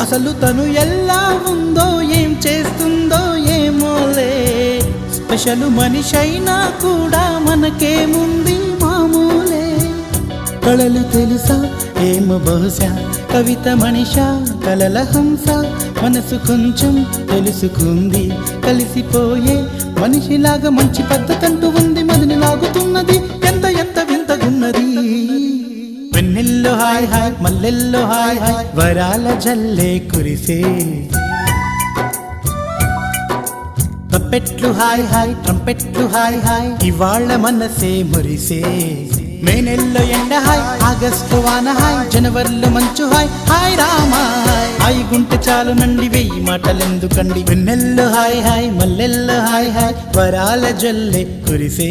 అసలు తను ఎలా ఉందో ఏం చేస్తుందో ఏమోలే స్పెషల్ మనిషైనా కూడా మనకేముంది మామూలే కళలు తెలుసా ఏమో బహుశా కవిత మనిషా కలల హంస మనసు కొంచెం తెలుసుకుంది కలిసిపోయే మనిషిలాగా మంచి పద్ధతంటూ ఉంది మదిని లాగుతున్నది ఎంత ఎంత వింతగున్నది వెన్నెల్లో హాయ్ హాయ్ మల్లెల్లో హాయ్ హాయ్ వరాల జల్లే కురిసే తప్పెట్లు హాయ్ హాయ్ ట్రంపెట్లు హాయ్ హాయ్ ఇవాళ్ళ మనసే మురిసే మే నెలలో ఎండ హాయ్ ఆగస్టు వాన హాయ్ జనవరిలో మంచు హాయ్ హాయ్ రామా హాయ్ గుంటె చాలు నండి వెయ్యి మాటలెందుకండి వెన్నెల్లో హాయ్ హాయ్ మల్లెల్లో హాయ్ హాయ్ వరాల జల్లే కురిసే